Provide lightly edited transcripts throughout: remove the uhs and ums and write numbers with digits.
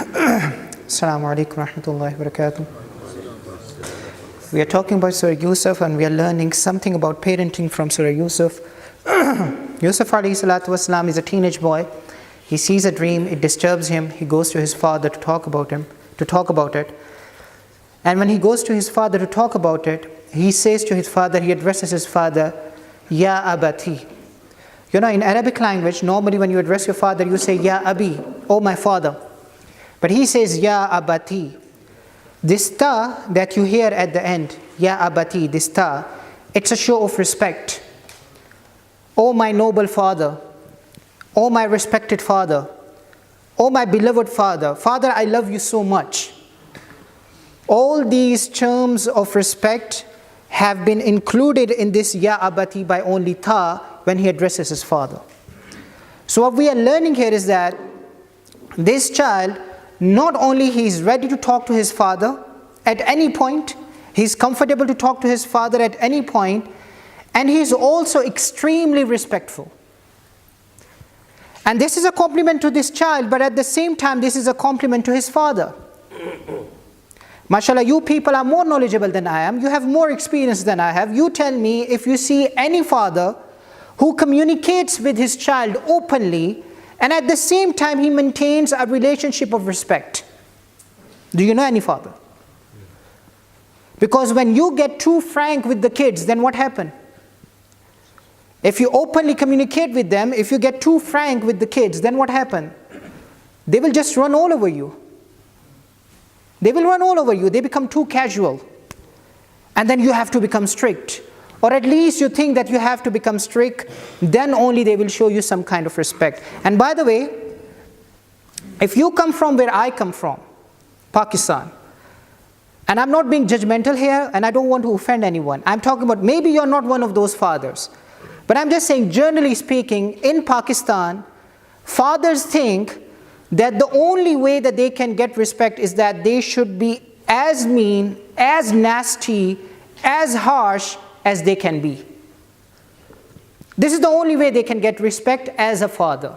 Assalamu alaikum wa rahmatullahi wa barakatuh. We are talking about Surah Yusuf and we are learning something about parenting from Surah Yusuf. Yusuf alayhi salatu wasalam is a teenage boy. He sees a dream, it disturbs him. He goes to his father to talk about it. And when he goes to his father to talk about it, he says to his father, he addresses his father, Ya abati. You know, in Arabic language, normally when you address your father, you say, Ya abi, oh my father. But he says, Ya abati. This ta that you hear at the end, Ya abati, this ta, it's a show of respect. Oh my noble father. Oh my respected father. Oh my beloved father. Father, I love you so much. All these terms of respect have been included in this Ya abati by only ta when he addresses his father. So what we are learning here is that this child, not only he is ready to talk to his father at any point, he is comfortable to talk to his father at any point, and he is also extremely respectful. And this is a compliment to this child, but at the same time this is a compliment to his father. MashaAllah, you people are more knowledgeable than I am. You have more experience than I have. You tell me if you see any father who communicates with his child openly and at the same time he maintains a relationship of respect. Do you know any father? Because when you get too frank with the kids, then what happens? If you openly communicate with them, if you get too frank with the kids, then what happens? They will just run all over you. They will run all over you. They become too casual. And then you have to become strict. Or at least you think that you have to become strict, then only they will show you some kind of respect. And by the way, if you come from where I come from, Pakistan, and I'm not being judgmental here, and I don't want to offend anyone. I'm talking about maybe you're not one of those fathers. But I'm just saying, generally speaking, in Pakistan, fathers think that the only way that they can get respect is that they should be as mean, as nasty, as harsh as they can be. This is the only way they can get respect as a father.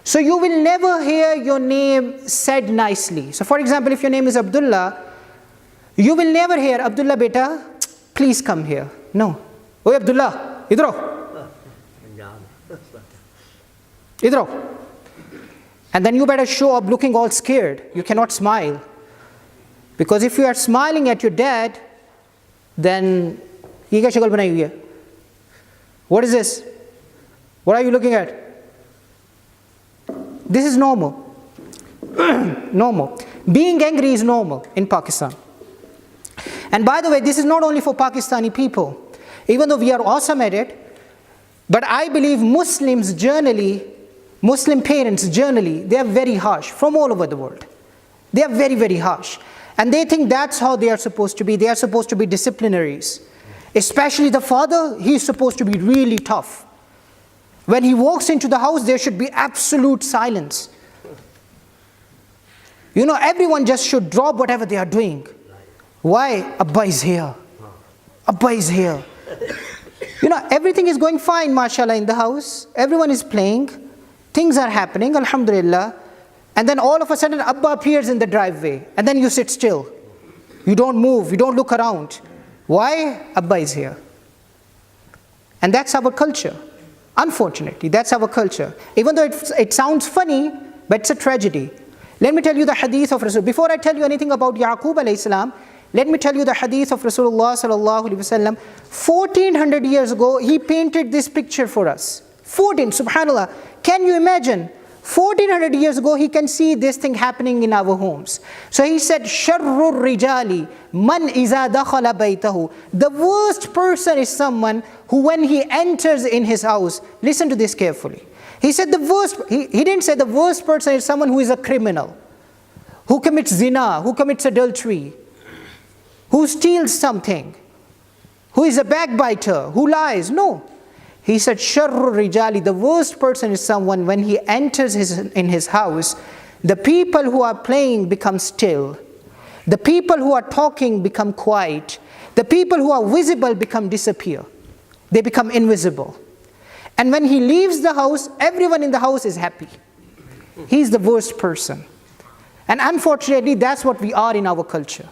So you will never hear your name said nicely. So for example, if your name is Abdullah, you will never hear, Abdullah beta, please come here. No. Oh Abdullah, idro. Idro. And then you better show up looking all scared. You cannot smile. Because if you are smiling at your dad, then what is this? What are you looking at? This is normal. Normal. Being angry is normal in Pakistan. And by the way, this is not only for Pakistani people. Even though we are awesome at it, but I believe Muslims generally, Muslim parents generally, they are very harsh from all over the world. They are very, very harsh. And they think that's how they are supposed to be. They are supposed to be disciplinaries. Especially the father, he is supposed to be really tough. When he walks into the house, there should be absolute silence. You know, everyone just should drop whatever they are doing. Why? Abba is here. Abba is here. You know, everything is going fine, mashallah, in the house. Everyone is playing. Things are happening, alhamdulillah. And then all of a sudden, Abba appears in the driveway. And then you sit still. You don't move. You don't look around. Why? Abba is here. And that's our culture. Unfortunately, that's our culture. Even though it sounds funny, but it's a tragedy. Let me tell you the hadith of Rasul. Before I tell you anything about Yaqub alayhi salam, let me tell you the hadith of Rasulullah sallallahu alaihi wasallam. 1400 years ago, he painted this picture for us. 14, subhanallah. Can you imagine? 1400 years ago, he can see this thing happening in our homes. So he said, Sharrur rijali man iza dakhala baytahu. The worst person is someone who when he enters in his house, listen to this carefully. He said the worst, he didn't say the worst person is someone who is a criminal, who commits zina, who commits adultery, who steals something, who is a backbiter, who lies. No. He said, Sharrur rijali, the worst person is someone when he enters in his house, the people who are playing become still. The people who are talking become quiet. The people who are visible disappear. They become invisible. And when he leaves the house, everyone in the house is happy. He's the worst person. And unfortunately, that's what we are in our culture.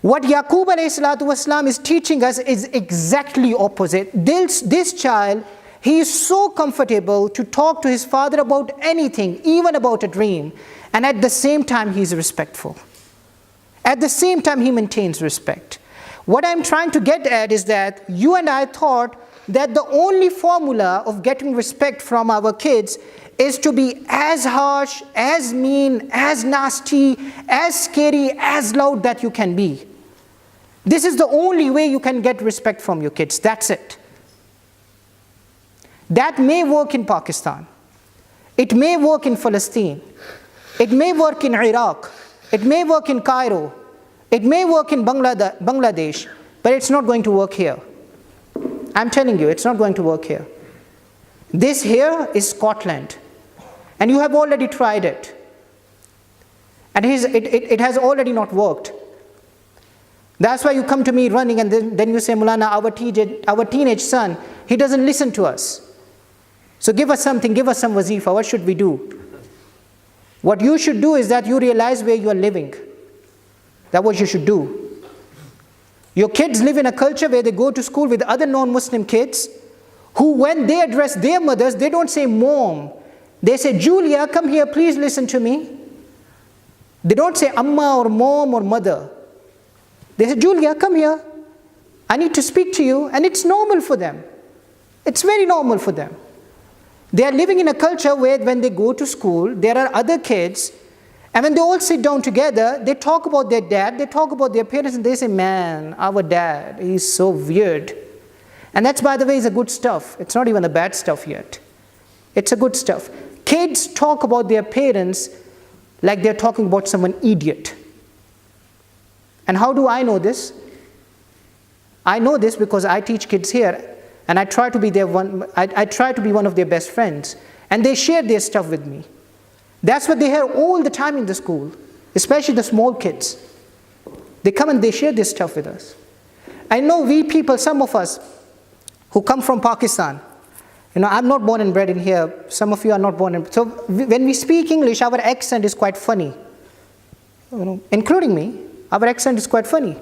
What Yaqub alayhi salatu wasalam is teaching us is exactly opposite. This child, he is so comfortable to talk to his father about anything, even about a dream. And at the same time, he is respectful. At the same time, he maintains respect. What I'm trying to get at is that you and I thought that the only formula of getting respect from our kids is to be as harsh, as mean, as nasty, as scary, as loud that you can be. This is the only way you can get respect from your kids. That's it. That may work in Pakistan. It may work in Palestine. It may work in Iraq. It may work in Cairo. It may work in Bangladesh. But it's not going to work here. I'm telling you, it's not going to work here. This here is Scotland. And you have already tried it. And it has already not worked. That's why you come to me running and then you say, Mulana, our teenage son, he doesn't listen to us. So give us something, give us some wazifa. What should we do? What you should do is that you realize where you are living. That's what you should do. Your kids live in a culture where they go to school with other non-Muslim kids who, when they address their mothers, they don't say mom. They say, Julia, come here, please listen to me. They don't say amma or mom or mother. They say, Julia, come here. I need to speak to you. And it's normal for them. It's very normal for them. They are living in a culture where when they go to school, there are other kids. And when they all sit down together, they talk about their dad, they talk about their parents, and they say, man, our dad, he's so weird. And that's, by the way, is a good stuff. It's not even the bad stuff yet. It's a good stuff. Kids talk about their parents like they're talking about someone idiot. And how do I know this? I know this because I teach kids here, and I try to be I try to be one of their best friends, and they share their stuff with me. That's what they hear all the time in the school, especially the small kids. They come and they share this stuff with us. I know we people, some of us who come from Pakistan, I'm not born and bred in here. Some of you are not born and bred. So when we speak English, our accent is quite funny. Including me, our accent is quite funny.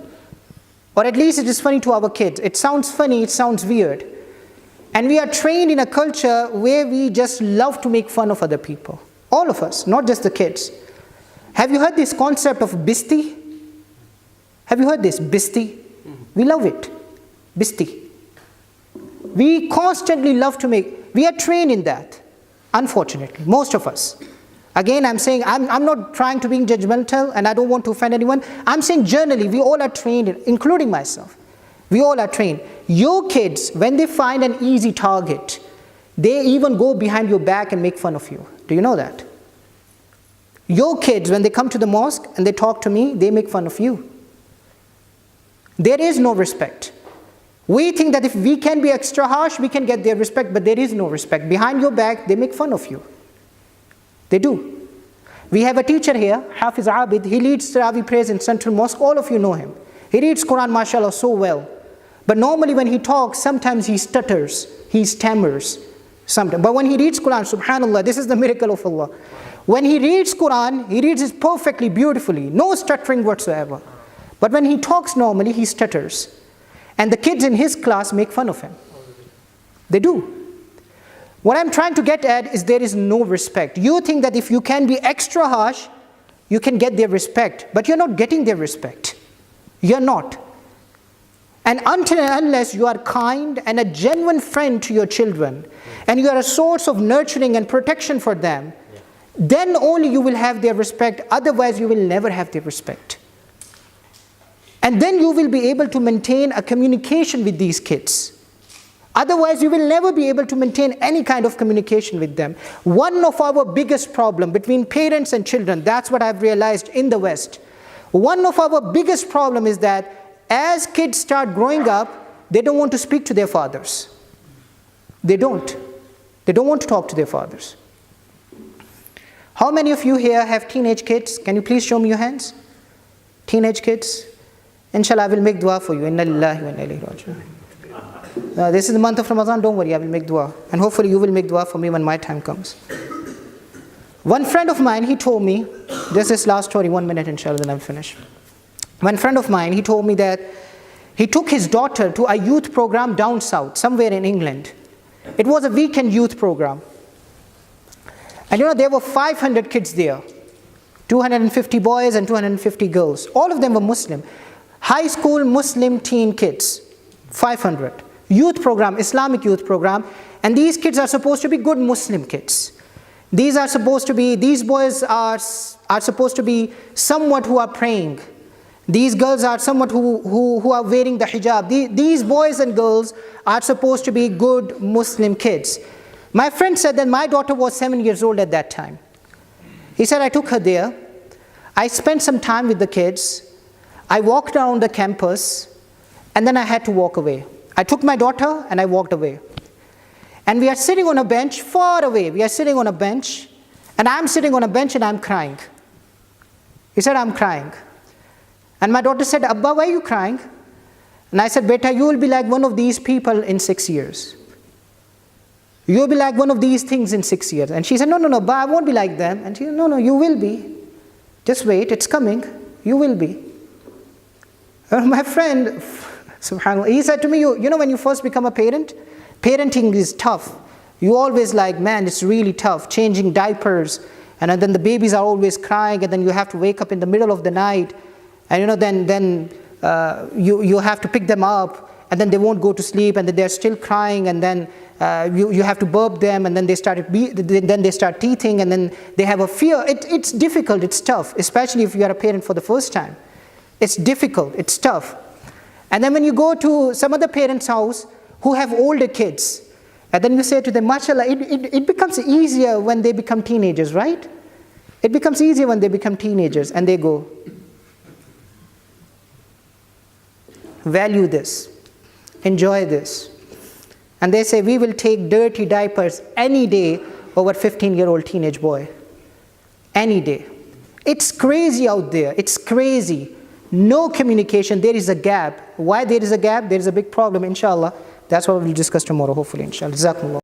Or at least it is funny to our kids. It sounds funny, it sounds weird. And we are trained in a culture where we just love to make fun of other people. All of us, not just the kids. Have you heard this concept of bisti? Have you heard this, bisti? We love it, bisti. We constantly love to we are trained in that, unfortunately, most of us. Again, I'm saying, I'm not trying to be judgmental and I don't want to offend anyone. I'm saying generally, we all are trained, including myself. We all are trained. Your kids, when they find an easy target, they even go behind your back and make fun of you. Do you know that? Your kids, when they come to the mosque and they talk to me, they make fun of you. There is no respect. We think that if we can be extra harsh, we can get their respect, but there is no respect. Behind your back, they make fun of you. They do. We have a teacher here, Hafiz Abid. He leads Taraweeh prayers in Central Mosque. All of you know him. He reads Quran, mashallah, so well. But normally when he talks, sometimes he stutters, he stammers. Sometimes. But when he reads Quran, subhanallah, this is the miracle of Allah. When he reads Quran, he reads it perfectly, beautifully, no stuttering whatsoever. But when he talks normally, he stutters. And the kids in his class make fun of him. They do. What I'm trying to get at is there is no respect. You think that if you can be extra harsh, you can get their respect. But you're not getting their respect. You're not. And until and unless you are kind and a genuine friend to your children, and you are a source of nurturing and protection for them, then only you will have their respect. Otherwise, you will never have their respect. And then you will be able to maintain a communication with these kids. Otherwise, you will never be able to maintain any kind of communication with them. One of our biggest problems between parents and children, that's what I've realized in the West. One of our biggest problems is that as kids start growing up, they don't want to speak to their fathers. They don't. They don't want to talk to their fathers. How many of you here have teenage kids? Can you please show me your hands? Teenage kids? Inshallah, I will make dua for you. Inna lillahi wa inna ilayhi raji'un. This is the month of Ramadan, don't worry, I will make dua. And hopefully you will make dua for me when my time comes. One friend of mine, he told me, this last story, 1 minute inshallah, then I'll finish. One friend of mine, he told me that he took his daughter to a youth program down south, somewhere in England. It was a weekend youth program. And there were 500 kids there. 250 boys and 250 girls. All of them were Muslim. High school Muslim teen kids. 500. Youth program, Islamic youth program. And these kids are supposed to be good Muslim kids. These boys are supposed to be somewhat who are praying. These girls are somewhat who are wearing the hijab. These boys and girls are supposed to be good Muslim kids. My friend said that my daughter was 7 years old at that time. He said, I took her there. I spent some time with the kids. I walked around the campus, and then I had to walk away. I took my daughter and I walked away. And we are sitting on a bench far away. We are sitting on a bench, and I'm sitting on a bench and I'm crying. He said, I'm crying. And my daughter said, Abba, why are you crying? And I said, Beta, you will be like one of these people in 6 years. You will be like one of these things in 6 years. And she said, no, Abba, I won't be like them. And she said, no, you will be. Just wait, it's coming. You will be. And my friend, subhanAllah, he said to me, you know when you first become a parent, parenting is tough. You always like, man, it's really tough, changing diapers. And then the babies are always crying, and then you have to wake up in the middle of the night. And then you have to pick them up, and then they won't go to sleep, and then they're still crying, and then you have to burp them, and then they start teething, and then they have a fear. It's difficult, it's tough, especially if you are a parent for the first time. It's difficult, it's tough. And then when you go to some other parent's house who have older kids, and then you say to them, mashallah, it becomes easier when they become teenagers, right? It becomes easier when they become teenagers, and they go, value this, enjoy this. And they say, we will take dirty diapers any day over 15-year-old teenage boy. Any day. It's crazy out there. It's crazy. No communication. There is a gap. Why there is a gap? There is a big problem, inshallah. That's what we'll discuss tomorrow, hopefully, inshallah. Jazakumullah.